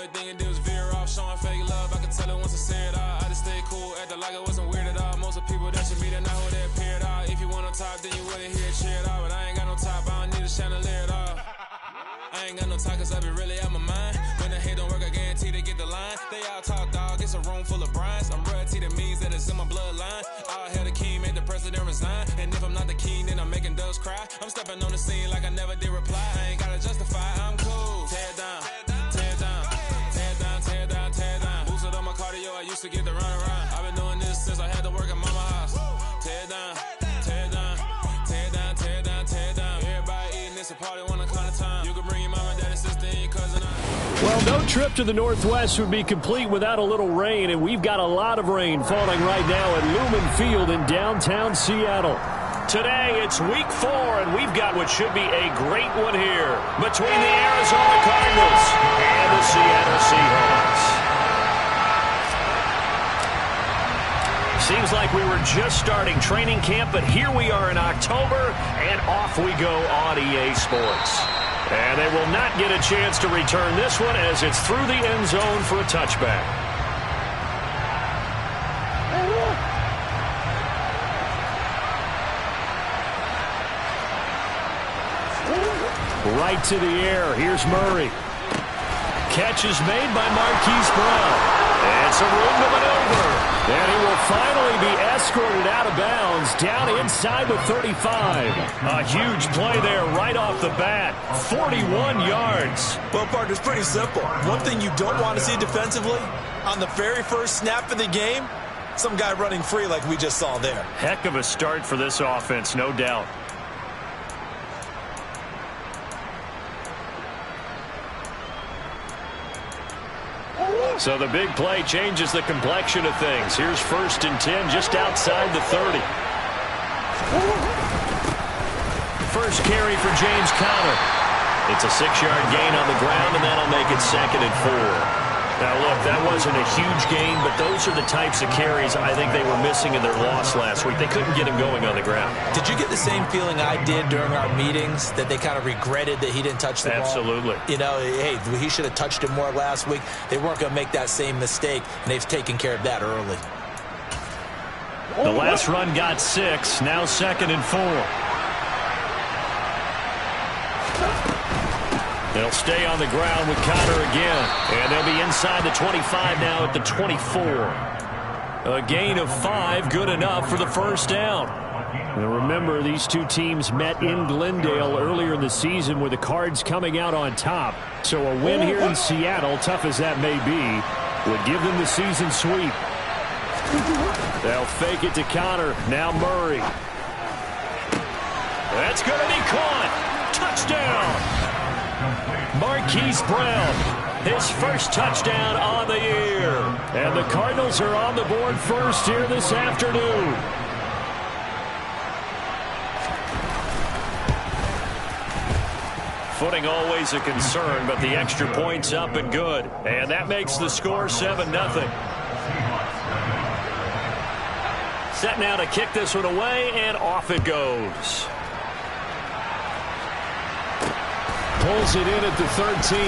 only thing it did was veer off, showing fake love. I could tell it once I said it all. I just stayed cool, acted like it wasn't weird at all. Most of the people that you meet are not who they appear at all. If you want on top, then you wouldn't hear it cheer at all. But I ain't got no top, I don't need a chandelier at all. I ain't got no talk, cause I be really out my mind. When the hate don't work, I guarantee they get the line. They all talk, dog, it's a room full of brinds. I'm royalty, that means that it's in my bloodline. All hell the king, made the president resign. And if I'm not the king, then I'm making doves cry. I'm stepping on the scene like I never did reply. I ain't gotta justify, I'm cool. Tear down, tear down, tear down, tear down, tear down. Boosted on my cardio, I used to get the run around. I've been doing this since I had to work at mama house. Tear down, tear down, tear down, tear down, tear down. Everybody eating this a party one o'clock time. You can bring your mama, daddy, sister, and your cousin out. Well, no trip to the Northwest would be complete without a little rain, and we've got a lot of rain falling right now at Lumen Field in downtown Seattle. Today, it's week 4, and we've got what should be a great one here between the Arizona Cardinals and the Seattle Seahawks. Seems like we were just starting training camp, but here we are in October, and off we go on EA Sports. And they will not get a chance to return this one as it's through the end zone for a touchback. Right to the air. Here's Murray. Catch is made by Marquise Brown. It's a room to maneuver. And he will finally be escorted out of bounds down inside the 35. A huge play there right off the bat. 41 yards. Well, partner, it's pretty simple. One thing you don't want to see defensively, on the very first snap of the game, some guy running free like we just saw there. Heck of a start for this offense, no doubt. So the big play changes the complexion of things. Here's 1st and 10 just outside the 30. First carry for James Conner. It's a 6-yard gain on the ground, and that'll make it 2nd and 4. Now, look, that wasn't a huge gain, but those are the types of carries I think they were missing in their loss last week. They couldn't get him going on the ground. Did you get the same feeling I did during our meetings, that they kind of regretted that he didn't touch the ball? Absolutely. You know, hey, he should have touched it more last week. They weren't going to make that same mistake, and they've taken care of that early. The last run got 6, now 2nd and 4. They'll stay on the ground with Conner again. And they'll be inside the 25 now at the 24. A gain of 5, good enough for the first down. And remember, these two teams met in Glendale earlier in the season with the Cards coming out on top. So a win here in Seattle, tough as that may be, would give them the season sweep. They'll fake it to Conner. Now Murray. That's going to be caught. Touchdown. Marquise Brown, his first touchdown on the year. And the Cardinals are on the board first here this afternoon. Footing always a concern, but the extra point's up and good. And that makes the score 7-0. Set now to kick this one away, and off it goes. Pulls it in at the 13.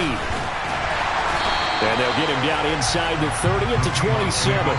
And they'll get him down inside the 30 at the 27.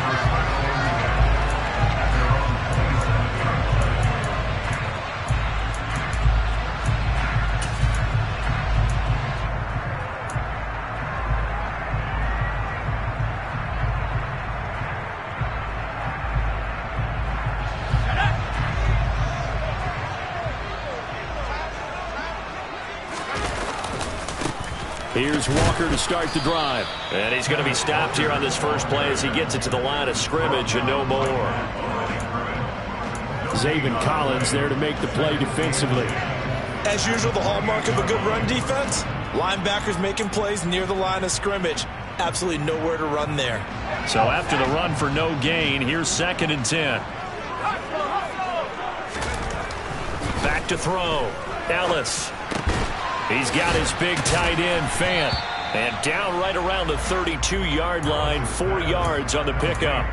Here's Walker to start the drive. And he's going to be stopped here on this first play as he gets it to the line of scrimmage and no more. Zaven Collins there to make the play defensively. As usual, the hallmark of a good run defense, linebackers making plays near the line of scrimmage. Absolutely nowhere to run there. So after the run for no gain, here's 2nd and 10. Back to throw. Ellis. He's got his big tight end, Fant. And down right around the 32-yard line, 4 yards on the pickup.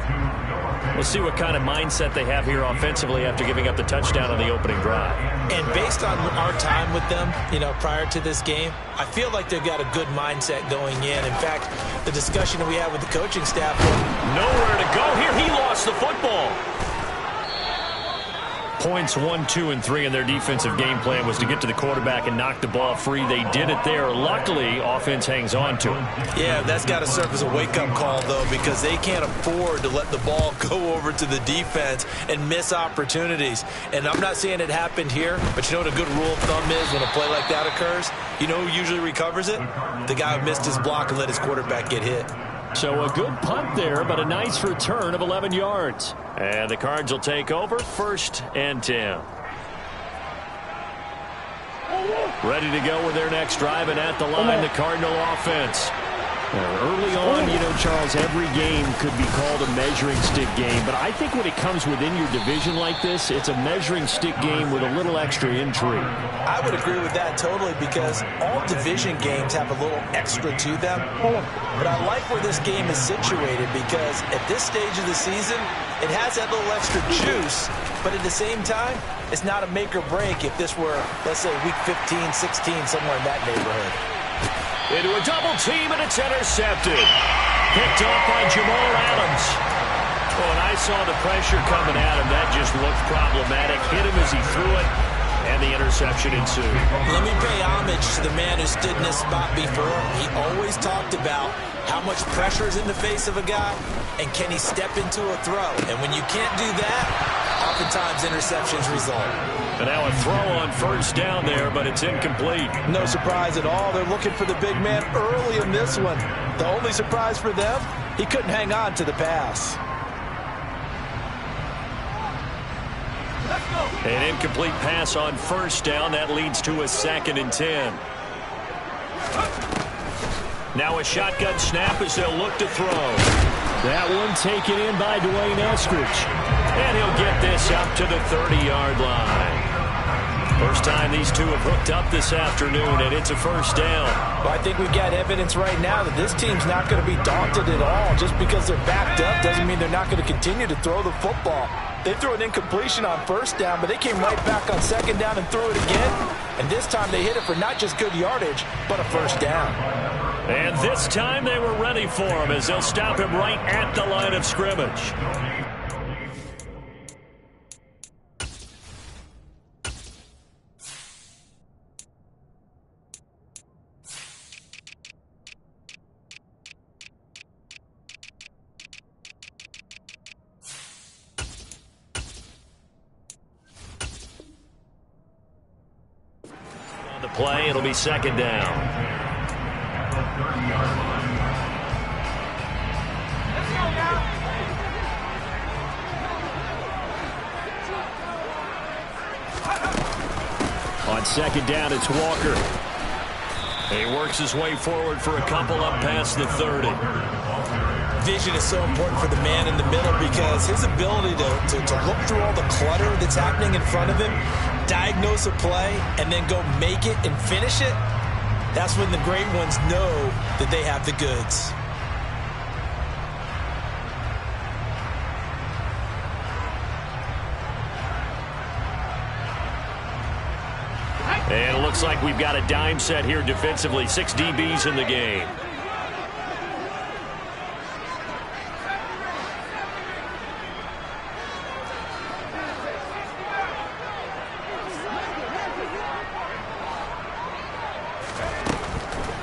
We'll see what kind of mindset they have here offensively after giving up the touchdown on the opening drive. And based on our time with them, prior to this game, I feel like they've got a good mindset going in. In fact, the discussion that we had with the coaching staff. Nowhere to go here. He lost the football. Points 1, 2, and 3 in their defensive game plan was to get to the quarterback and knock the ball free. They did it there. Luckily, offense hangs on to it. Yeah, that's got to serve as a wake-up call, though, because they can't afford to let the ball go over to the defense and miss opportunities. And I'm not saying it happened here, but you know what a good rule of thumb is when a play like that occurs? You know who usually recovers it? The guy who missed his block and let his quarterback get hit. So a good punt there, but a nice return of 11 yards. And the Cards will take over, 1st and 10. Ready to go with their next drive, and at the line, the Cardinal offense. Early on, Charles, every game could be called a measuring stick game, but I think when it comes within your division like this, it's a measuring stick game with a little extra intrigue. I would agree with that totally, because all division games have a little extra to them. But I like where this game is situated, because at this stage of the season, it has that little extra juice, but at the same time, it's not a make or break if this were, let's say, week 15, 16, somewhere in that neighborhood. Into a double team, and it's intercepted. Picked off by Jamal Adams. Oh, and I saw the pressure coming at him. That just looked problematic. Hit him as he threw it, and the interception ensued. Let me pay homage to the man who stood in this spot before. He always talked about how much pressure is in the face of a guy, and can he step into a throw. And when you can't do that, oftentimes interceptions result. And now a throw on 1st down there, but it's incomplete. No surprise at all. They're looking for the big man early in this one. The only surprise for them, he couldn't hang on to the pass. An incomplete pass on 1st down. That leads to a 2nd and 10. Now a shotgun snap as they'll look to throw. That one taken in by Dwayne Eskridge. And he'll get this up to the 30-yard line. First time these two have hooked up this afternoon, and it's a 1st down. Well, I think we've got evidence right now that this team's not going to be daunted at all. Just because they're backed up doesn't mean they're not going to continue to throw the football. They threw an incompletion on 1st down, but they came right back on 2nd down and threw it again. And this time they hit it for not just good yardage, but a 1st down. And this time they were ready for him as they'll stop him right at the line of scrimmage. On the play, it'll be 2nd down. On 2nd down, it's Walker. He works his way forward for a couple up past the 30. Vision is so important for the man in the middle, because his ability to look through all the clutter that's happening in front of him, diagnose a play, and then go make it and finish it, that's when the great ones know that they have the goods. And it looks like we've got a dime set here defensively. 6 DBs in the game.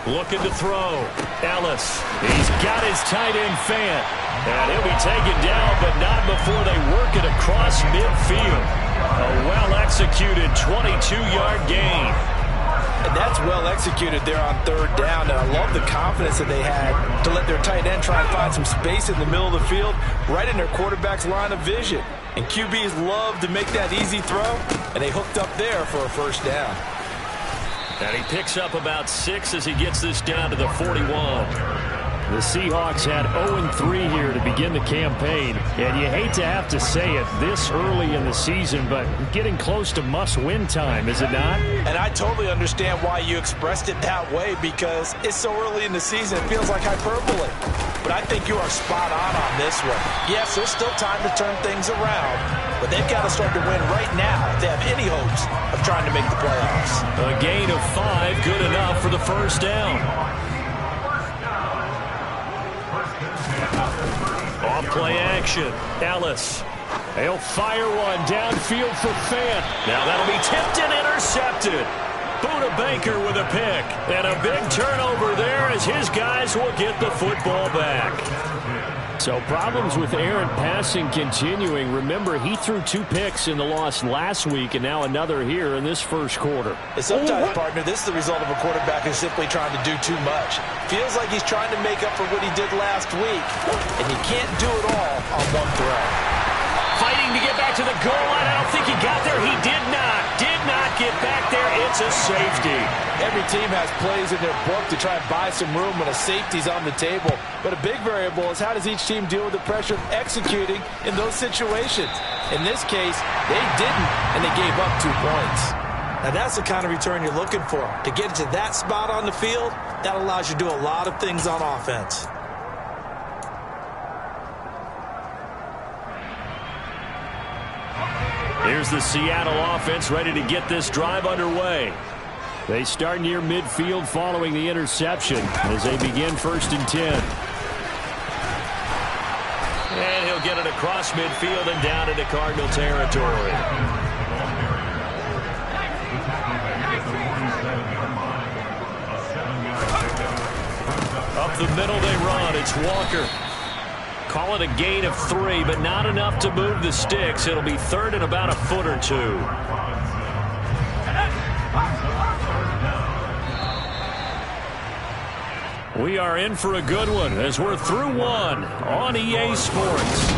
Looking to throw. Ellis. He's got his tight end Fant. And he'll be taken down, but not before they work it across midfield. A well-executed 22-yard gain. And that's well executed there on 3rd down. And I love the confidence that they had to let their tight end try and find some space in the middle of the field, right in their quarterback's line of vision. And QBs love to make that easy throw, and they hooked up there for a 1st down. And he picks up about 6 as he gets this down to the 41. The Seahawks had 0-3 here to begin the campaign, and you hate to have to say it this early in the season, but getting close to must-win time, is it not? And I totally understand why you expressed it that way, because it's so early in the season, it feels like hyperbole. But I think you are spot on this one. Yes, there's still time to turn things around, but they've got to start to win right now if they have any hopes of trying to make the playoffs. A gain of 5, good enough for the first down. Off play action. Ellis. He'll fire one downfield for Fant. Now that'll be tipped and intercepted. Buda Baker with a pick. And a big turnover there as his guys will get the football back. So problems with errant passing continuing. Remember, he threw 2 picks in the loss last week and now another here in this first quarter. And sometimes, partner, this is the result of a quarterback who's simply trying to do too much. Feels like he's trying to make up for what he did last week, and he can't do it all on one throw. Fighting to get back to the goal line. I don't think he got there. He did not get back there. It's a safety. Every team has plays in their book to try and buy some room when a safety's on the table. But a big variable is how does each team deal with the pressure of executing in those situations. In this case, they didn't, and they gave up 2 points. Now that's the kind of return you're looking for. To get to that spot on the field, that allows you to do a lot of things on offense. Here's the Seattle offense ready to get this drive underway. They start near midfield following the interception as they begin 1st and 10. And he'll get it across midfield and down into Cardinal territory. Up the middle they run. It's Walker. Call it a gain of 3, but not enough to move the sticks. It'll be 3rd and about a foot or 2. We are in for a good one as we're through 1 on EA Sports.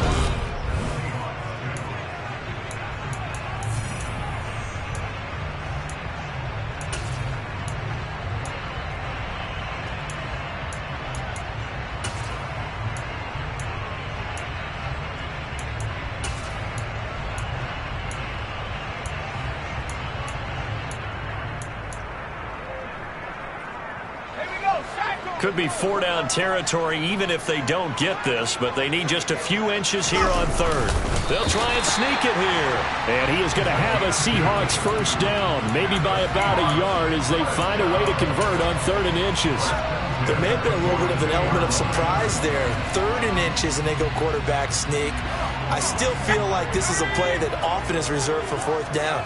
Could be 4-down territory even if they don't get this, but they need just a few inches here on 3rd. They'll try and sneak it here. And he is going to have a Seahawks first down, maybe by about a yard as they find a way to convert on 3rd and inches. There may have been a little bit of an element of surprise there. 3rd and inches, and they go quarterback sneak. I still feel like this is a play that often is reserved for 4th down.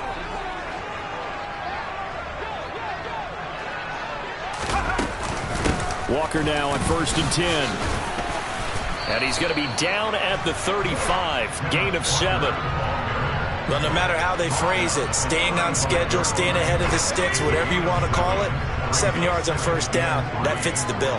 Walker now on 1st and 10. And he's going to be down at the 35. Gain of 7. Well, no matter how they phrase it, staying on schedule, staying ahead of the sticks, whatever you want to call it, 7 yards on 1st down, that fits the bill.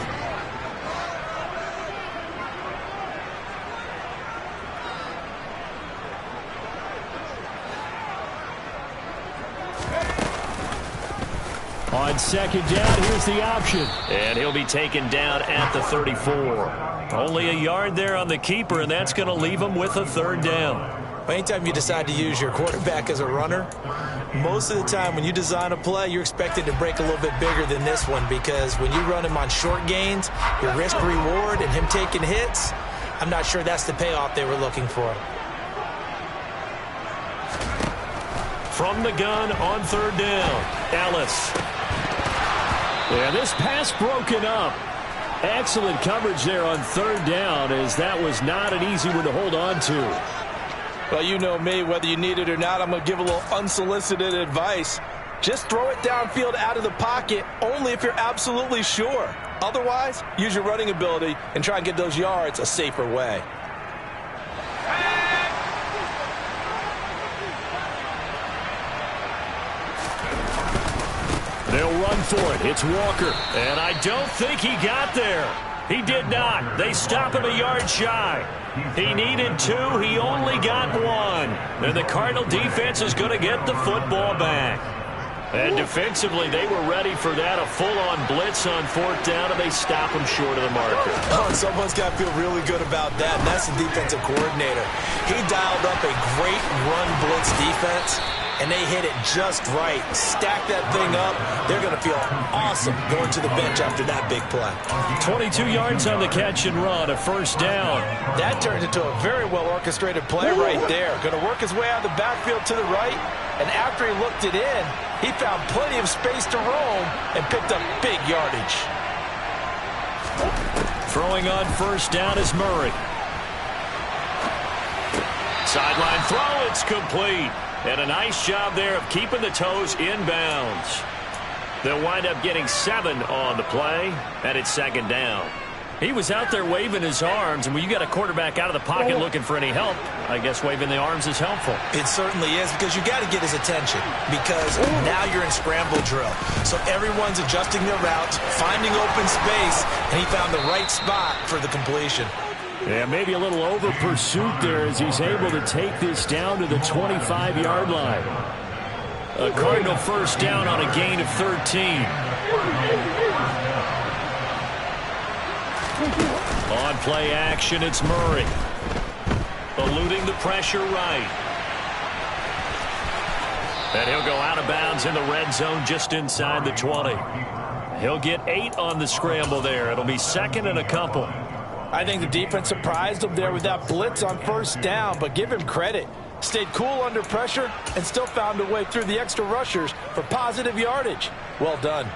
On 2nd down, here's the option. And he'll be taken down at the 34. Only a yard there on the keeper, and that's going to leave him with a 3rd down. Anytime you decide to use your quarterback as a runner, most of the time when you design a play, you're expected to break a little bit bigger than this one, because when you run him on short gains, your risk-reward and him taking hits, I'm not sure that's the payoff they were looking for. From the gun on 3rd down, Ellis. Yeah, this pass broken up. Excellent coverage there on 3rd down, as that was not an easy one to hold on to. Well, you know me, whether you need it or not, I'm going to give a little unsolicited advice. Just throw it downfield out of the pocket, only if you're absolutely sure. Otherwise, use your running ability and try and get those yards a safer way. They'll run for it. It's Walker. And I don't think he got there. He did not. They stop him a yard shy. He needed 2. He only got 1. And the Cardinal defense is going to get the football back. And defensively, they were ready for that. A full-on blitz on 4th down, and they stop him short of the marker. Oh, and someone's got to feel really good about that, and that's the defensive coordinator. He dialed up a great run blitz defense, and they hit it just right. Stack that thing up. They're going to feel awesome going to the bench after that big play. 22 yards on the catch and run, a 1st down. That turned into a very well-orchestrated play right there. Going to work his way out of the backfield to the right, and after he looked it in, he found plenty of space to roam and picked up big yardage. Throwing on 1st down is Murray. Sideline throw, it's complete. And a nice job there of keeping the toes inbounds. They'll wind up getting 7 on the play, and it's 2nd down. He was out there waving his arms, and when you got a quarterback out of the pocket looking for any help, I guess waving the arms is helpful. It certainly is, because you got to get his attention, because now you're in scramble drill. So everyone's adjusting their routes, finding open space, and he found the right spot for the completion. Yeah, maybe a little over pursuit there as he's able to take this down to the 25-yard line. A Cardinal 1st down on a gain of 13. On play action, it's Murray. Eluding the pressure right. And he'll go out of bounds in the red zone just inside the 20. He'll get 8 on the scramble there. It'll be 2nd and a couple. I think the defense surprised him there with that blitz on 1st down, but give him credit. Stayed cool under pressure and still found a way through the extra rushers for positive yardage. Well done.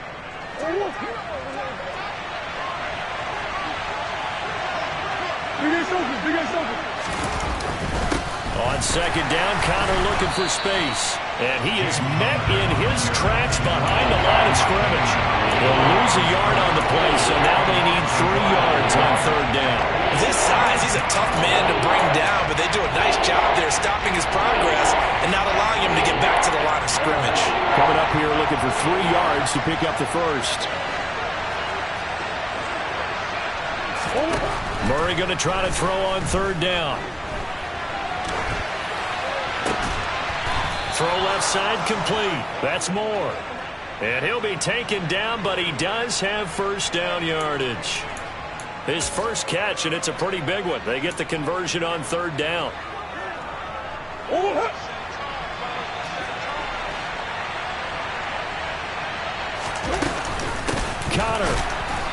On 2nd down, Connor looking for space. And he is met in his tracks behind the line of scrimmage. They'll lose a yard on the play, so now they need 3 yards on 3rd down. This size, he's a tough man to bring down, but they do a nice job there stopping his progress and not allowing him to get back to the line of scrimmage. Coming up here looking for 3 yards to pick up the 1st. Murray going to try to throw on 3rd down. Throw left side complete. That's Moore. And he'll be taken down, but he does have 1st down yardage. His first catch, and it's a pretty big one. They get the conversion on 3rd down. Connor.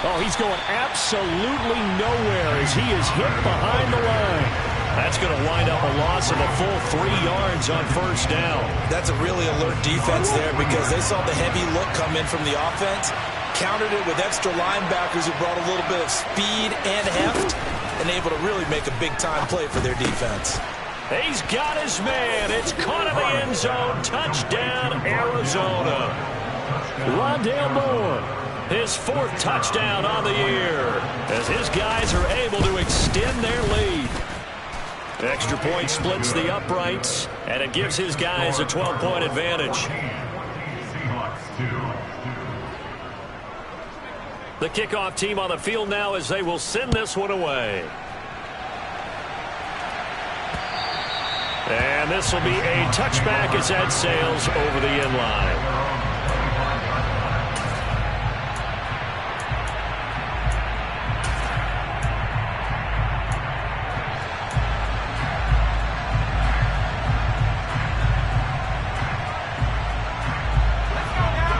Oh, he's going absolutely nowhere as he is hit behind the line. That's going to wind up a loss of a full 3 yards on 1st down. That's a really alert defense there because they saw the heavy look come in from the offense, countered it with extra linebackers who brought a little bit of speed and heft, and able to really make a big-time play for their defense. He's got his man. It's caught in the end zone. Touchdown, Arizona. Rondale Moore, his 4th touchdown on the year, as his guys are able to extend their lead. Extra point splits the uprights, and it gives his guys a 12-point advantage. The kickoff team on the field now as they will send this one away. And this will be a touchback as that sails over the end line.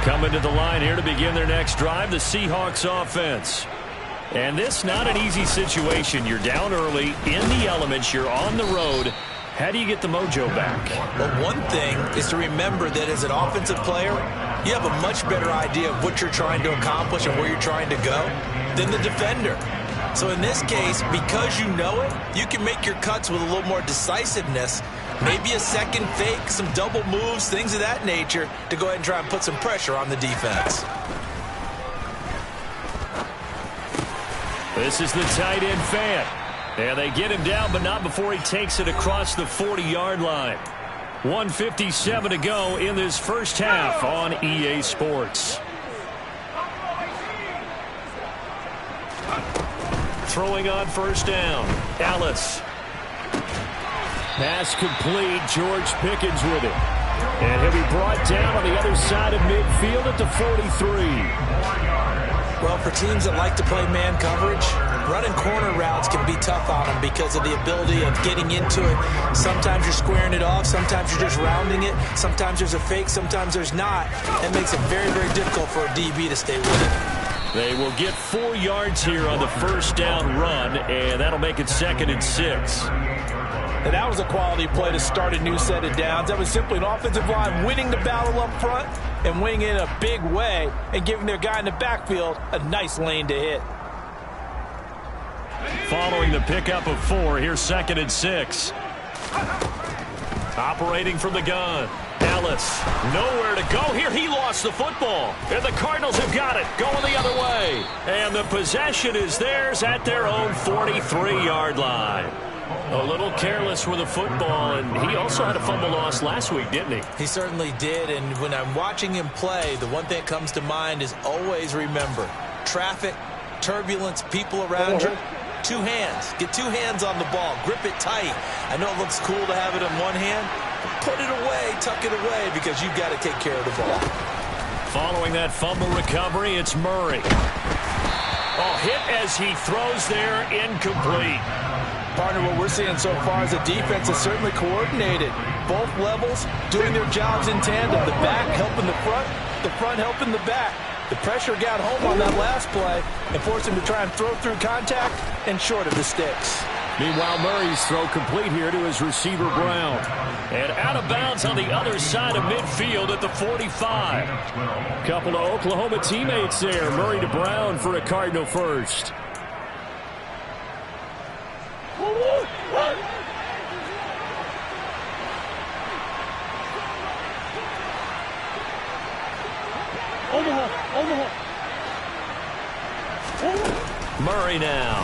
Coming to the line here to begin their next drive, the Seahawks offense. And this not an easy situation. You're down early, in the elements, you're on the road. How do you get the mojo back? Well, one thing is to remember that as an offensive player, you have a much better idea of what you're trying to accomplish and where you're trying to go than the defender. So in this case, because you know it, you can make your cuts with a little more decisiveness. Maybe a second fake, some double moves, things of that nature to go ahead and try and put some pressure on the defense. This is the tight end fan. And they get him down, but not before he takes it across the 40-yard line. 1:57 to go in this first half on EA Sports. Throwing on first down. Ellis. Pass complete. George Pickens with it. And he'll be brought down on the other side of midfield at the 43. Well, for teams that like to play man coverage, running corner routes can be tough on them because of the ability of getting into it. Sometimes you're squaring it off. Sometimes you're just rounding it. Sometimes there's a fake. Sometimes there's not. That makes it very, very difficult for a DB to stay with it. They will get 4 yards here on the first down run, and that'll make it 2nd and 6. And that was a quality play to start a new set of downs. That was simply an offensive line winning the battle up front and winning it in a big way and giving their guy in the backfield a nice lane to hit. Following the pickup of 4, here's 2nd and 6. Operating from the gun. Ellis, nowhere to go here. He lost the football. And the Cardinals have got it, going the other way. And the possession is theirs at their own 43-yard line. A little careless with the football, and he also had a fumble loss last week, didn't he? He certainly did, and when I'm watching him play, the one thing that comes to mind is always remember, traffic, turbulence, people around you, 2 hands. Get 2 hands on the ball. Grip it tight. I know it looks cool to have it in one hand. Put it away, tuck it away, because you've got to take care of the ball. Following that fumble recovery, it's Murray. Oh, hit as he throws there, incomplete. Partner, what we're seeing so far is the defense is certainly coordinated. Both levels doing their jobs in tandem. The back helping the front helping the back. The pressure got home on that last play and forced him to try and throw through contact and short of the sticks. Meanwhile, Murray's throw complete here to his receiver, Brown. And out of bounds on the other side of midfield at the 45. Couple of Oklahoma teammates there. Murray to Brown for a Cardinal first. Murray now.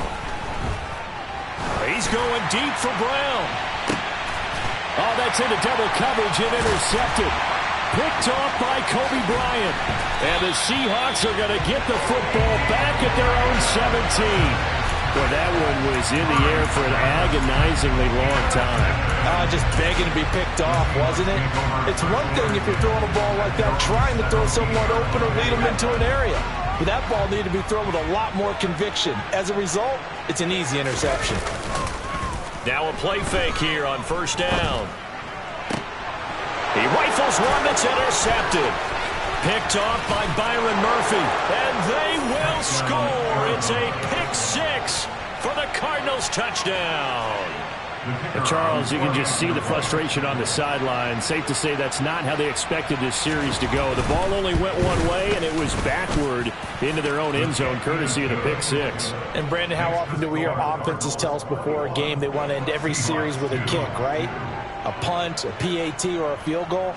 He's going deep for Brown. Oh, that's into double coverage and intercepted. Picked off by Kobe Bryant. And the Seahawks are going to get the football back at their own 17. Well, that one was in the air for an agonizingly long time. Just begging to be picked off, wasn't it? It's one thing if you're throwing a ball like that, trying to throw someone open or lead them into an area. But that ball needed to be thrown with a lot more conviction. As a result, it's an easy interception. Now a play fake here on first down. He rifles one that's intercepted. Picked off by Byron Murphy. And they will score. It's a pick 6 for the Cardinals touchdown. And Charles, you can just see the frustration on the sideline. Safe to say that's not how they expected this series to go. The ball only went one way, and it was backward into their own end zone, courtesy of the pick 6. And, Brandon, how often do we hear offenses tell us before a game they want to end every series with a kick, right? A punt, a PAT, or a field goal.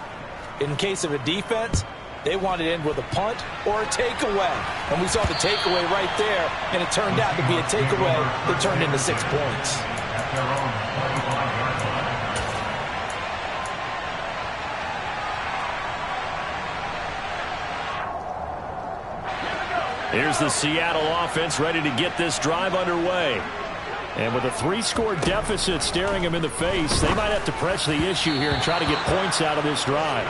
In case of a defense, they wanted to end with a punt or a takeaway. And we saw the takeaway right there, and it turned out to be a takeaway that turned into 6 points. Here's the Seattle offense ready to get this drive underway. And with a 3-score deficit staring them in the face, they might have to press the issue here and try to get points out of this drive.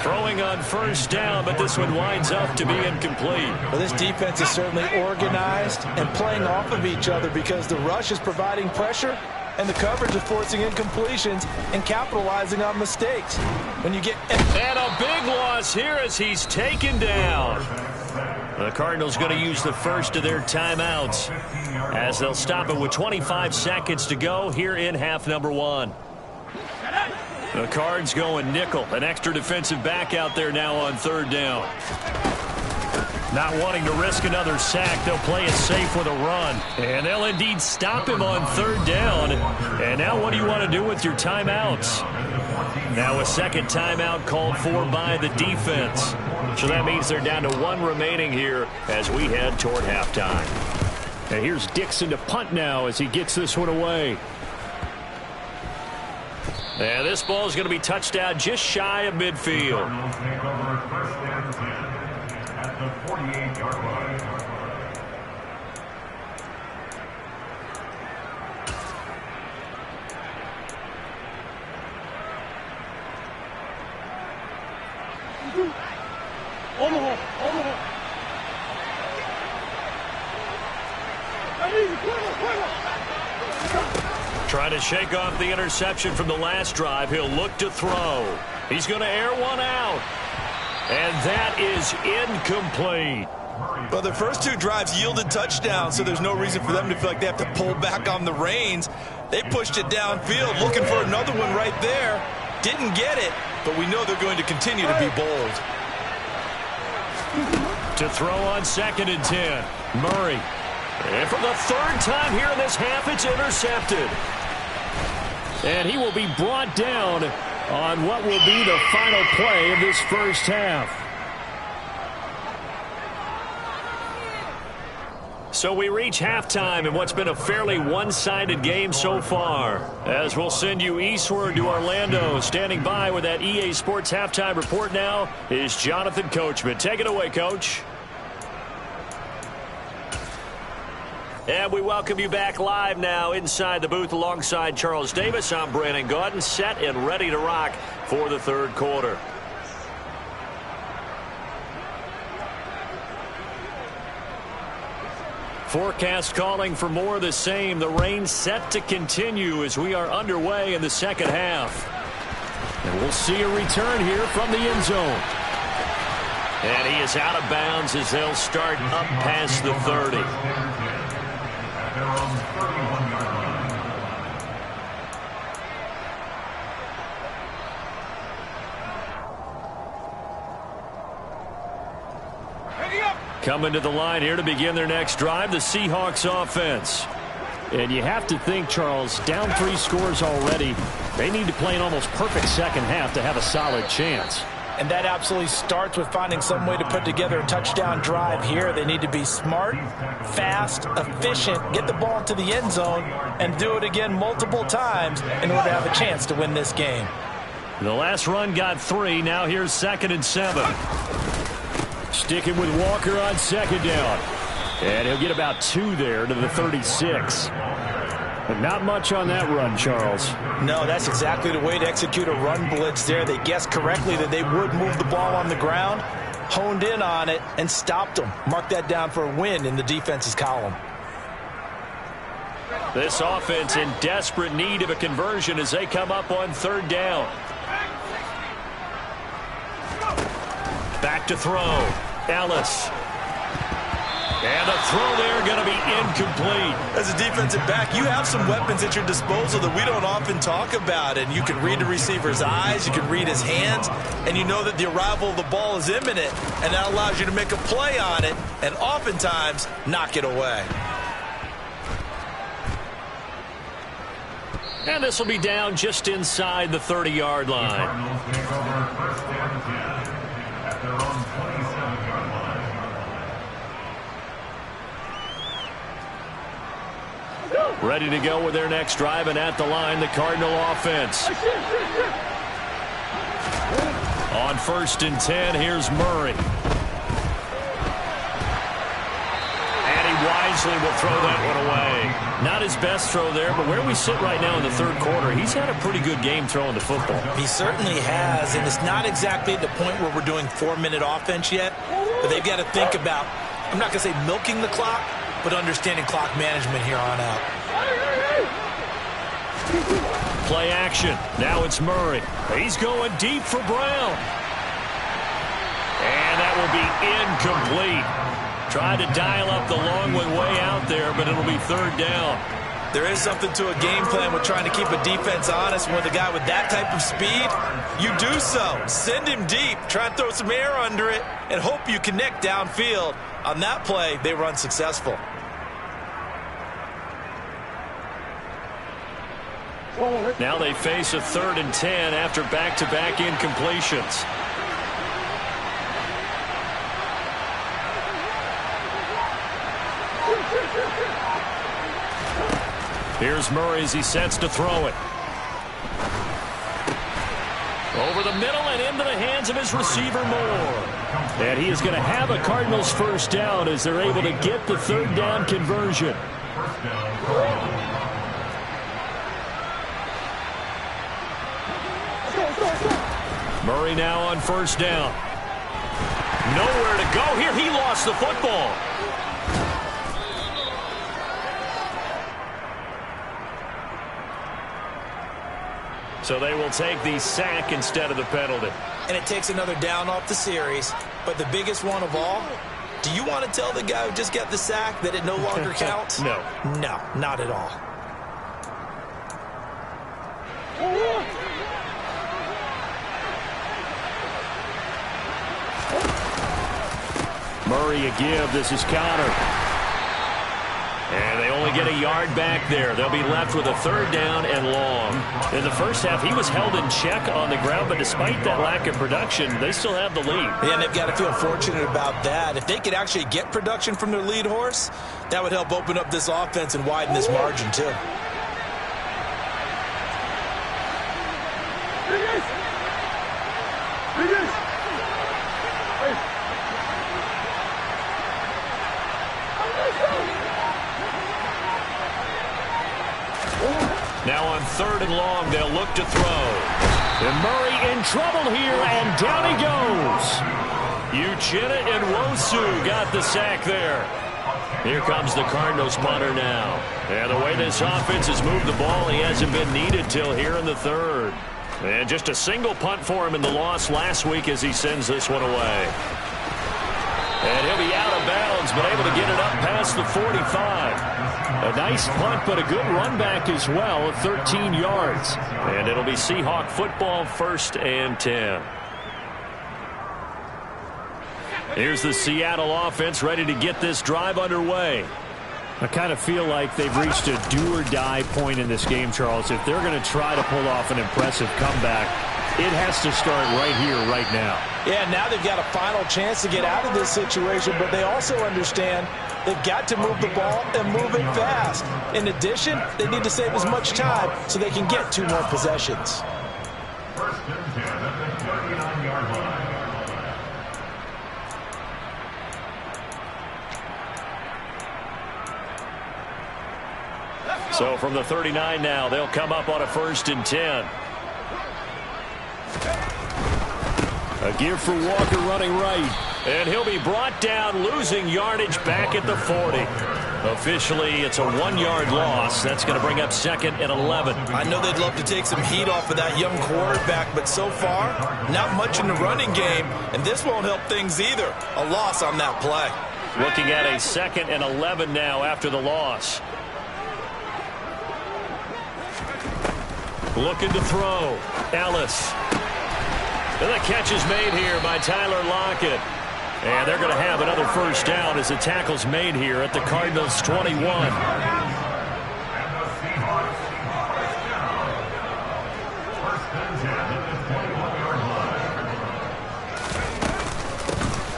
Throwing on first down, but this one winds up to be incomplete. Well, this defense is certainly organized and playing off of each other because the rush is providing pressure and the coverage is forcing incompletions and capitalizing on mistakes. When you get... And a big loss here as he's taken down. The Cardinals going to use the first of their timeouts as they'll stop it with 25 seconds to go here in half number 1. The Cards going nickel. An extra defensive back out there now on third down. Not wanting to risk another sack, they'll play it safe with a run. And they'll indeed stop him on third down. And now what do you want to do with your timeouts? Now a second timeout called for by the defense. So that means they're down to 1 remaining here as we head toward halftime. And here's Dixon to punt now as he gets this one away. And this ball is going to be touched out just shy of midfield. At the 48-yard line. Trying to shake off the interception from the last drive. He'll look to throw. He's going to air one out. And that is incomplete. Well, their first two drives yielded touchdowns, so there's no reason for them to feel like they have to pull back on the reins. They pushed it downfield, looking for another one right there. Didn't get it, but we know they're going to continue to be bold. To throw on 2nd and 10. Murray. And for the third time here in this half, it's intercepted. And he will be brought down on what will be the final play of this first half. So we reach halftime in what's been a fairly one-sided game so far. As we'll send you eastward to Orlando. Standing by with that EA Sports Halftime Report now is Jonathan Coachman. Take it away, Coach. And we welcome you back live now inside the booth alongside Charles Davis. I'm Brandon Gaudin, set and ready to rock for the third quarter. Forecast calling for more of the same. The rain set to continue as we are underway in the second half. And we'll see a return here from the end zone. And he is out of bounds as they'll start up past the 30. Coming to the line here to begin their next drive, the Seahawks offense. And you have to think, Charles, down 3 scores already. They need to play an almost perfect second half to have a solid chance. And that absolutely starts with finding some way to put together a touchdown drive here. They need to be smart, fast, efficient, get the ball into the end zone, and do it again multiple times in order to have a chance to win this game. The last run got 3. Now here's 2nd and 7. Sticking with Walker on 2nd down. And he'll get about 2 there to the 36. But not much on that run, Charles. No, that's exactly the way to execute a run blitz there. They guessed correctly that they would move the ball on the ground, honed in on it, and stopped them. Mark that down for a win in the defense's column. This offense in desperate need of a conversion as they come up on 3rd down. Back to throw. Ellis. And the throw there going to be incomplete. As a defensive back, you have some weapons at your disposal that we don't often talk about. And you can read the receiver's eyes, you can read his hands, and you know that the arrival of the ball is imminent. And that allows you to make a play on it and oftentimes knock it away. And this will be down just inside the 30-yard line. Ready to go with their next drive, and at the line, the Cardinal offense. On 1st and 10, here's Murray. And he wisely will throw that one away. Not his best throw there, but where we sit right now in the third quarter, he's had a pretty good game throwing the football. He certainly has, and it's not exactly at the point where we're doing 4-minute offense yet, but they've got to think about, I'm not going to say milking the clock, but understanding clock management here on out. Play action. Now it's Murray. He's going deep for Brown. And that will be incomplete. Tried to dial up the long one way out there, but it'll be 3rd down. There is something to a game plan with trying to keep a defense honest. With a guy with that type of speed, you do so. Send him deep. Try and throw some air under it and hope you connect downfield. On that play, they were unsuccessful. Now they face a 3rd and 10 after back-to-back incompletions. Here's Murray as he sets to throw it. Over the middle and into the hands of his receiver, Moore. And he is going to have a Cardinals first down as they're able to get the 3rd down conversion. Murray now on 1st down. Nowhere to go here. He lost the football. So they will take the sack instead of the penalty. And it takes another down off the series. But the biggest one of all, do you want to tell the guy who just got the sack that it no longer counts? No. No, not at all. Murray a give. This is Connor. And they only get a yard back there. They'll be left with a 3rd down and long. In the first half, he was held in check on the ground, but despite that lack of production, they still have the lead. Yeah, and they've got to feel fortunate about that. If they could actually get production from their lead horse, that would help open up this offense and widen this margin, too. Now on 3rd and long, they'll look to throw. And Murray in trouble here, and down he goes. Uchenna and Wosu got the sack there. Here comes the Cardinals punter now. And the way this offense has moved the ball, he hasn't been needed till here in the 3rd. And just a single punt for him in the loss last week as he sends this one away. And he'll be out of bounds, but able to get it up past the 45. A nice punt, but a good run back as well at 13 yards. And it'll be Seahawk football, 1st and 10. Here's the Seattle offense ready to get this drive underway. I kind of feel like they've reached a do-or-die point in this game, Charles. If they're going to try to pull off an impressive comeback, it has to start right here, right now. Yeah, now they've got a final chance to get out of this situation, but they also understand they've got to move the ball and move it fast. In addition, they need to save as much time so they can get 2 more possessions. 1st and 10 at the 39-yard line. So from the 39 now, they'll come up on a 1st and 10. A give for Walker running right. And he'll be brought down, losing yardage back at the 40. Officially, it's a 1-yard loss. That's going to bring up 2nd and 11. I know they'd love to take some heat off of that young quarterback, but so far, not much in the running game, and this won't help things either. A loss on that play. Looking at a 2nd and 11 now after the loss. Looking to throw. Ellis. And the catch is made here by Tyler Lockett. And they're going to have another 1st down as the tackle's made here at the Cardinals' 21.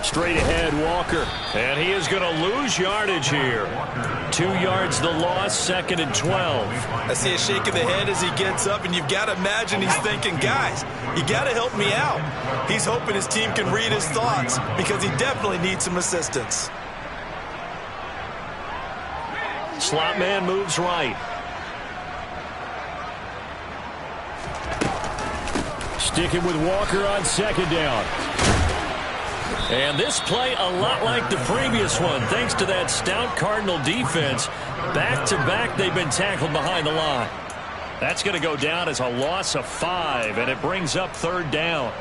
Straight ahead, Walker. And he is going to lose yardage here. 2 yards the loss, 2nd and 12. I see a shake of the head as he gets up, and you've got to imagine he's thinking, guys, you got to help me out. He's hoping his team can read his thoughts because he definitely needs some assistance. Slot man moves right. Sticking with Walker on 2nd down. And this play a lot like the previous one, thanks to that stout Cardinal defense. Back-to-back, they've been tackled behind the line. That's going to go down as a loss of 5, and it brings up 3rd down.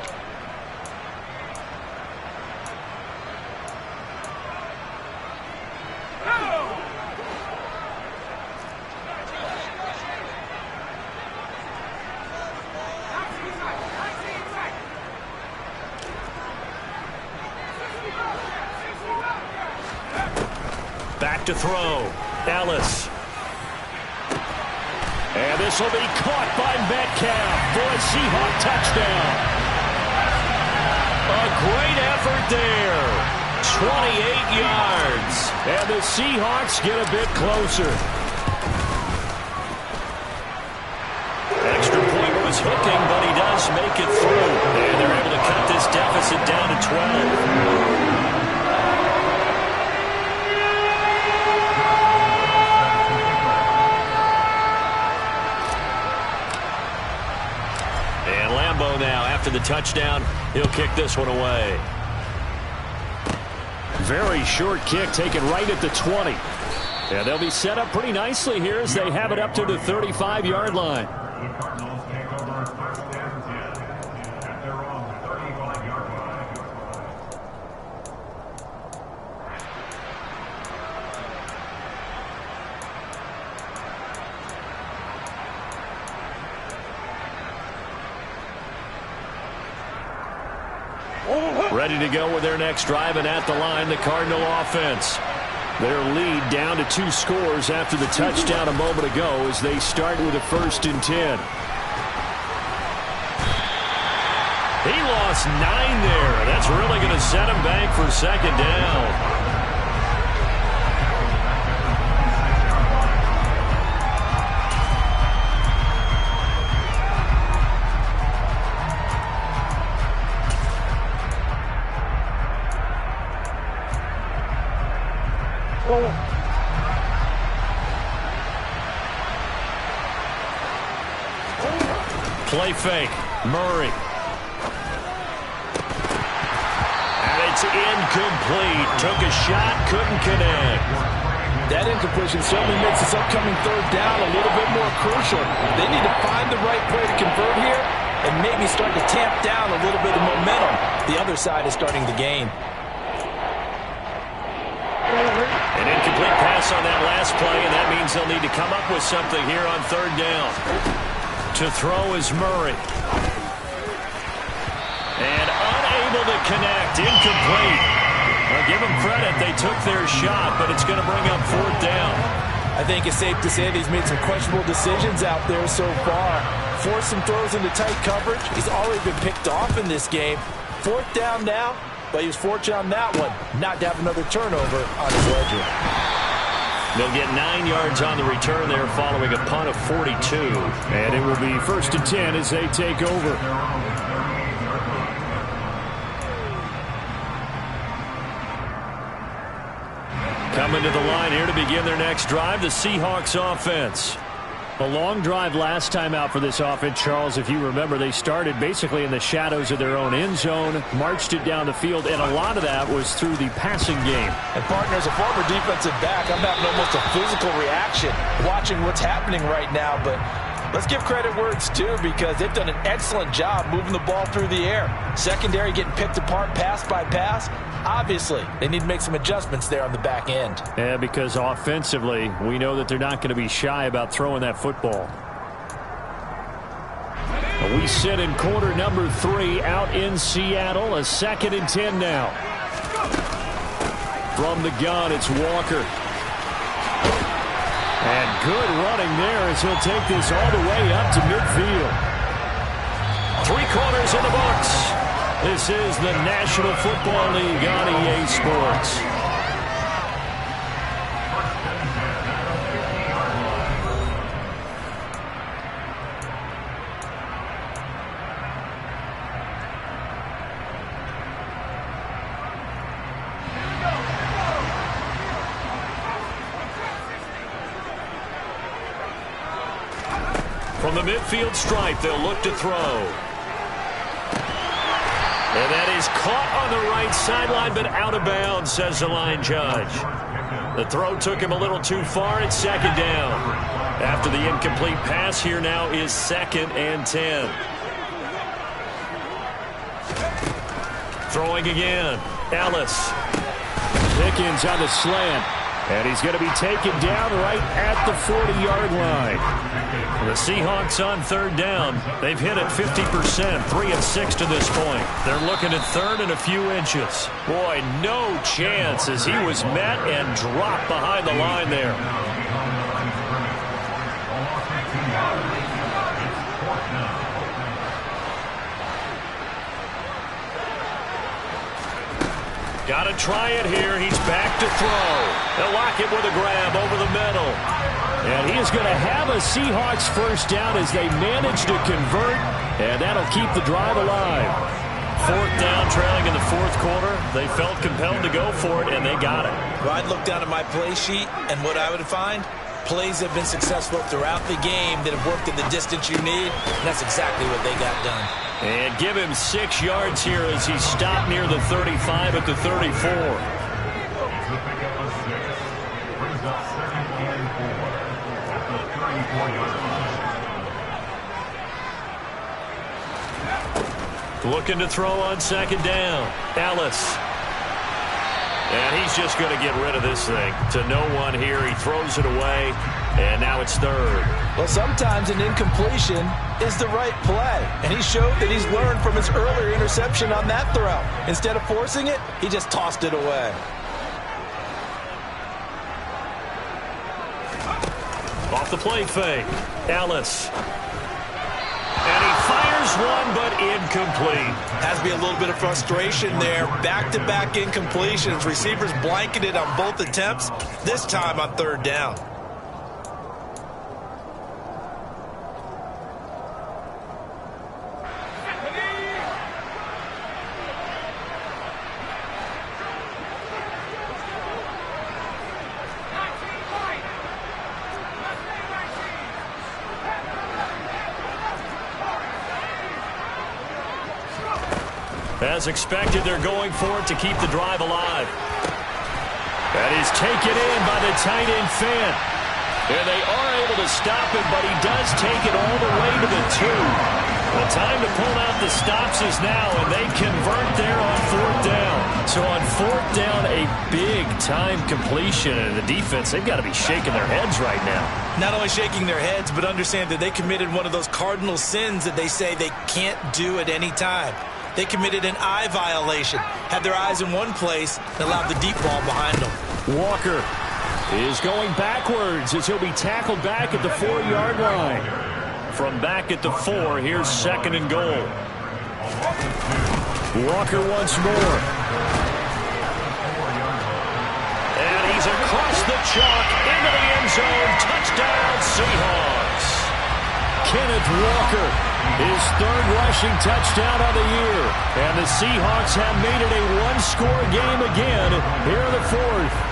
Back to throw. Ellis. And this will be caught by Metcalf for a Seahawk touchdown. A great effort there. 28 yards. And the Seahawks get a bit closer. Extra point was hooking, but he does make it through. And they're able to cut this deficit down to 12. Now after the touchdown, he'll kick this one away. Very short kick taken right at the 20. And they'll be set up pretty nicely here as they have it up to the 35-yard line. The Cardinals take over Ready to go with their next drive, and at the line, the Cardinal offense. Their lead down to 2 scores after the touchdown a moment ago as they start with a 1st and 10. He lost 9 there. That's really going to set him back for 2nd down. Play fake. Murray. And it's incomplete. Took a shot, couldn't connect. That incompletion certainly makes this upcoming 3rd down a little bit more crucial. They need to find the right play to convert here and maybe start to tamp down a little bit of momentum. The other side is starting to gain. An incomplete pass on that last play, and that means they'll need to come up with something here on 3rd down. To throw is Murray. And unable to connect. Incomplete. Well, give them credit. They took their shot, but it's going to bring up 4th down. I think it's safe to say that he's made some questionable decisions out there so far. Forced some throws into tight coverage. He's already been picked off in this game. 4th down now, but he was fortunate on that one not to have another turnover on his ledger. They'll get 9 yards on the return there following a punt of 42. And it will be 1st and 10 as they take over. Coming to the line here to begin their next drive, the Seahawks offense. A long drive last time out for this offense, Charles. If you remember, they started basically in the shadows of their own end zone, marched it down the field, and a lot of that was through the passing game. And, partner, as a former defensive back, I'm having almost a physical reaction watching what's happening right now. But let's give credit where it's due because they've done an excellent job moving the ball through the air. Secondary getting picked apart pass by pass. Obviously, they need to make some adjustments there on the back end. Yeah, because offensively, we know that they're not going to be shy about throwing that football. We sit in quarter number 3 out in Seattle. A 2nd and 10 now. From the gun, it's Walker. And good running there as he'll take this all the way up to midfield. 3 quarters in the books. This is the National Football League on EA Sports. From the midfield stripe, they'll look to throw. And that is caught on the right sideline, but out of bounds, says the line judge. The throw took him a little too far. It's 2nd down. After the incomplete pass, here now is 2nd and 10. Throwing again. Ellis. Pickens on the slant. And he's going to be taken down right at the 40-yard line. The Seahawks on 3rd down. They've hit it 50%, 3 of 6 to this point. They're looking at 3rd and a few inches. Boy, no chance as he was met and dropped behind the line there. Got to try it here. He's back to throw. They'll lock him with a grab over the middle. And he is going to have a Seahawks 1st down as they manage to convert, and that'll keep the drive alive. 4th down, trailing in the 4th quarter. They felt compelled to go for it, and they got it. Well, I'd look down at my play sheet, and what I would find, plays have been successful throughout the game that have worked in the distance you need, and that's exactly what they got done. And give him 6 yards here as he stopped near the 35 at the 34. Looking to throw on 2nd down. Ellis. And he's just going to get rid of this thing. To no one here. He throws it away. And now it's third. Well, sometimes an incompletion is the right play. And he showed that he's learned from his earlier interception on that throw. Instead of forcing it, he just tossed it away. Off the play fake. Ellis. And he fires one, but incomplete. Has to be a little bit of frustration there. Back-to-back incompletions. Receivers blanketed on both attempts, this time on third down. As expected, they're going for it to keep the drive alive. That is taken in by the tight end Fant. And they are able to stop him, but he does take it all the way to the 2. The time to pull out the stops is now, and they convert there on fourth down. So on fourth down, a big-time completion. And the defense, they've got to be shaking their heads right now. Not only shaking their heads, but understand that they committed one of those cardinal sins that they say they can't do at any time. They committed an eye violation, had their eyes in one place, and allowed the deep ball behind them. Walker is going backwards as he'll be tackled back at the 4-yard line. From back at the 4, here's second and goal. Walker once more. And he's across the chalk into the end zone. Touchdown, Seahawks. Kenneth Walker, his third rushing touchdown of the year. And the Seahawks have made it a one-score game again here in the fourth.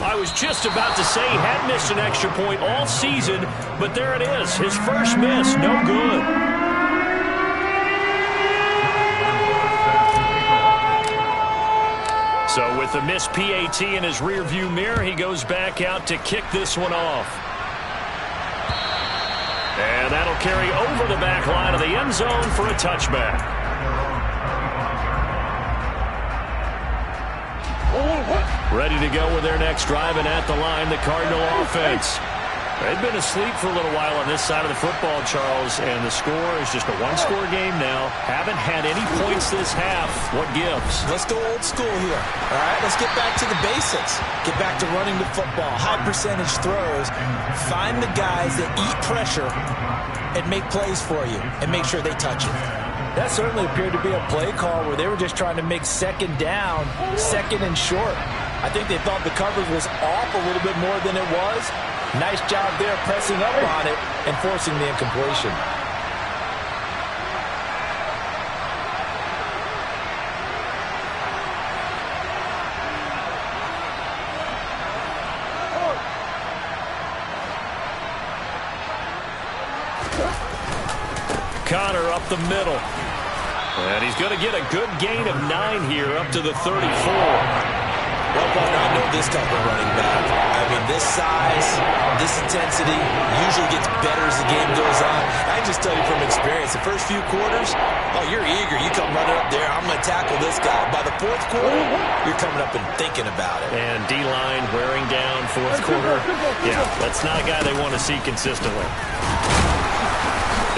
I was just about to say he had missed an extra point all season, but there it is. His first miss, no good. So with the missed PAT in his rearview mirror, he goes back out to kick this one off. And that'll carry over the back line of the end zone for a touchback. Ready to go with their next drive, and at the line, the Cardinal offense. They've been asleep for a little while on this side of the football, Charles, and the score is just a one-score game now. Haven't had any points this half. What gives? Let's go old school here. All right, let's get back to the basics. Get back to running the football, high-percentage throws. Find the guys that eat pressure and make plays for you, and make sure they touch it. That certainly appeared to be a play call where they were just trying to make second down, second and short. I think they thought the coverage was off a little bit more than it was. Nice job there pressing up on it and forcing the incompletion. Connor up the middle. And he's going to get a good gain of 9 here up to the 34. Well, partner, I know this type of running back. I mean, this size, this intensity usually gets better as the game goes on. I can just tell you from experience, the first few quarters, oh, you're eager. You come running up there, I'm going to tackle this guy. By the fourth quarter, you're coming up and thinking about it. And D-line wearing down fourth quarter. Yeah, that's not a guy they want to see consistently.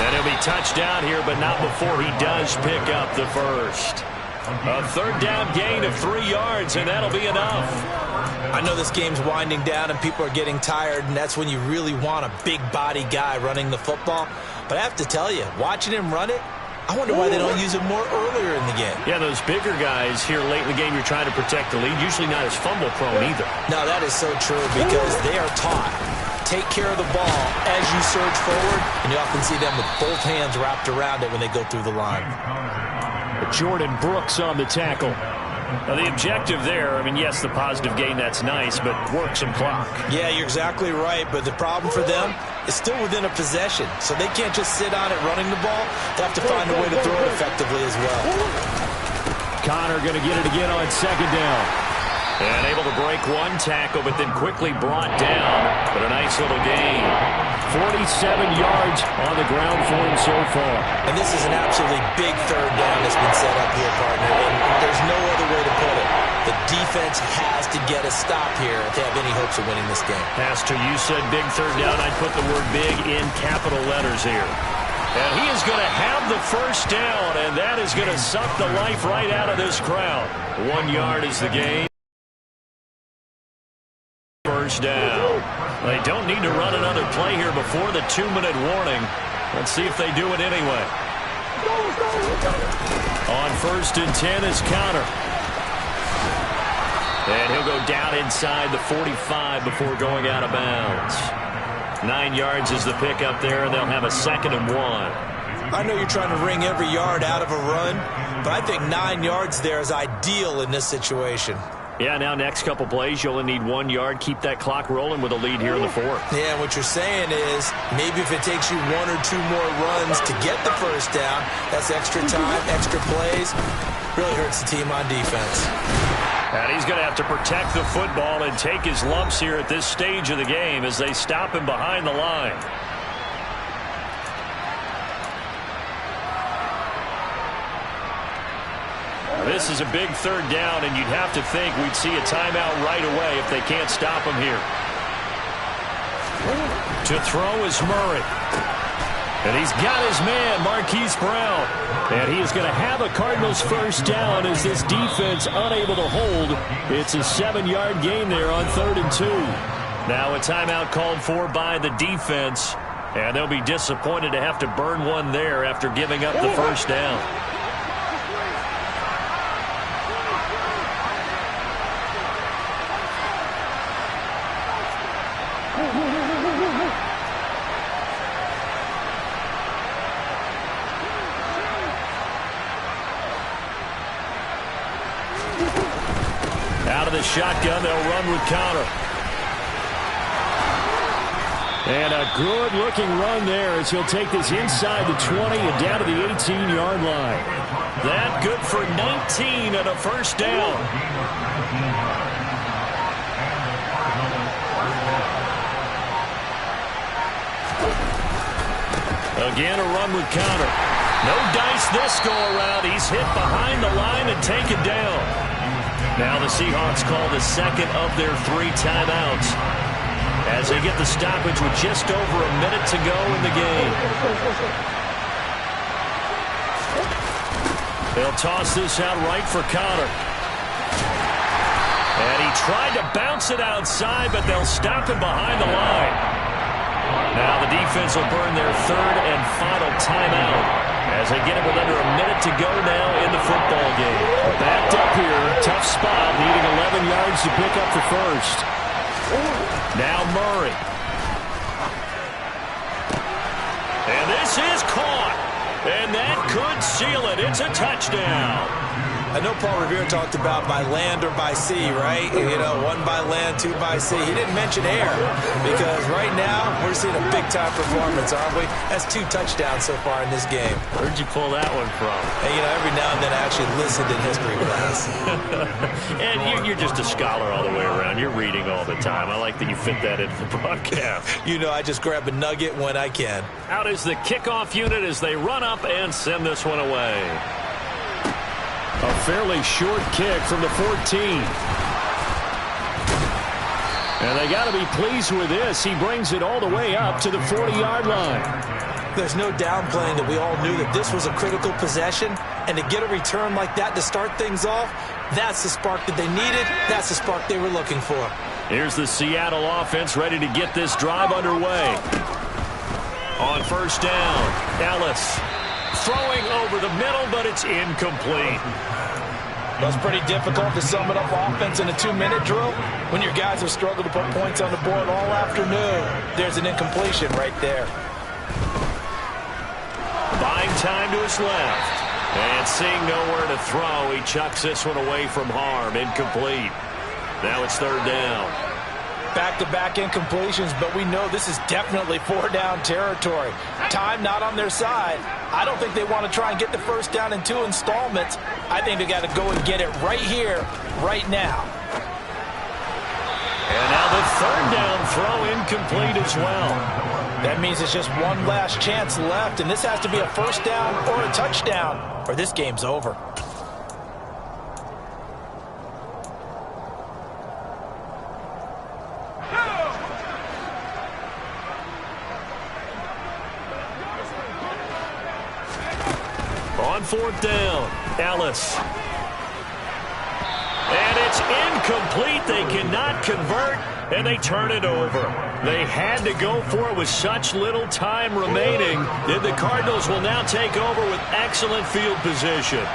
And he'll be touched down here, but not before he does pick up the first. A third down gain of 3 yards, and that'll be enough. I know this game's winding down and people are getting tired, and that's when you really want a big body guy running the football. But I have to tell you, watching him run it, I wonder why they don't use him more earlier in the game. Yeah, those bigger guys here late in the game, you're trying to protect the lead, usually not as fumble prone either. No, that is so true because they are taught. Take care of the ball as you surge forward, and you often see them with both hands wrapped around it when they go through the line. Jordan Brooks on the tackle. Now, the objective there, I mean, yes, the positive gain, that's nice, but work some clock. Yeah, you're exactly right, but the problem for them is still within a possession, so they can't just sit on it running the ball. They have to find a way to throw it effectively as well. Connor going to get it again on second down. And able to break one tackle, but then quickly brought down. But a nice little gain. 47 yards on the ground for him so far. And this is an absolutely big third down that's been set up here, partner, and there's no other way to put it. The defense has to get a stop here if they have any hopes of winning this game. Pastor, you said big third down. I'd put the word big in capital letters here. And he is going to have the first down, and that is going to suck the life right out of this crowd. 1 yard is the gain. First down. They don't need to run another play here before the 2-minute warning. Let's see if they do it anyway. On 1st and 10 is Counter. And he'll go down inside the 45 before going out of bounds. 9 yards is the pickup there, and they'll have a 2nd and 1. I know you're trying to wring every yard out of a run, but I think 9 yards there is ideal in this situation. Yeah, now next couple plays, you only need 1 yard. Keep that clock rolling with a lead here in the 4th. Yeah, what you're saying is maybe if it takes you 1 or 2 more runs to get the first down, that's extra time, extra plays. Really hurts the team on defense. And he's going to have to protect the football and take his lumps here at this stage of the game as they stop him behind the line. This is a big third down, and you'd have to think we'd see a timeout right away if they can't stop him here. To throw is Murray. And he's got his man, Marquise Brown. And he is going to have a Cardinals first down as this defense unable to hold. It's a 7-yard gain there on 3rd and 2. Now a timeout called for by the defense. And they'll be disappointed to have to burn one there after giving up the first down. Out of the shotgun, they'll run with Counter. And a good-looking run there as he'll take this inside the 20 and down to the 18-yard line. That good for 19 and a first down. Again, a run with Counter. No dice this go-around. He's hit behind the line and taken down. Now the Seahawks call the 2nd of their 3 timeouts as they get the stoppage with just over a minute to go in the game. They'll toss this out right for Counter. And he tried to bounce it outside, but they'll stop him behind the line. Now the defense will burn their 3rd and final timeout as they get it with under a minute to go now in the football game. Backed up here, tough spot, needing 11 yards to pick up the first. Now Murray. And this is caught. And that could seal it. It's a touchdown. I know Paul Revere talked about by land or by sea, right? You know, 1 by land, 2 by sea. He didn't mention air because right now we're seeing a big-time performance, aren't we? That's 2 touchdowns so far in this game. Where'd you pull that one from? And, you know, every now and then I actually listened in history class. And you're just a scholar all the way around. You're reading all the time. I like that you fit that into the broadcast. You know, I just grab a nugget when I can. Out is the kickoff unit as they run up and send this one away. A fairly short kick from the 14. And they got to be pleased with this. He brings it all the way up to the 40-yard line. There's no downplaying that we all knew that this was a critical possession. And to get a return like that to start things off, that's the spark that they needed. That's the spark they were looking for. Here's the Seattle offense ready to get this drive underway. On first down, Ellis throwing over the middle, but it's incomplete. That's pretty difficult to sum it up offense in a 2-minute drill. When your guys have struggled to put points on the board all afternoon, there's an incompletion right there. Buying time to his left. And seeing nowhere to throw, he chucks this one away from harm. Incomplete. Now it's 3rd down. Back-to-back incompletions, but we know this is definitely 4-down territory. Time not on their side. I don't think they want to try and get the first down in 2 installments. I think they got to go and get it right here, right now. And now the 3rd down throw incomplete as well. That means it's just one last chance left, and this has to be a first down or a touchdown, or this game's over. On fourth down, Ellis. And it's incomplete. They cannot convert, and they turn it over. They had to go for it with such little time remaining. Then the Cardinals will now take over with excellent field position.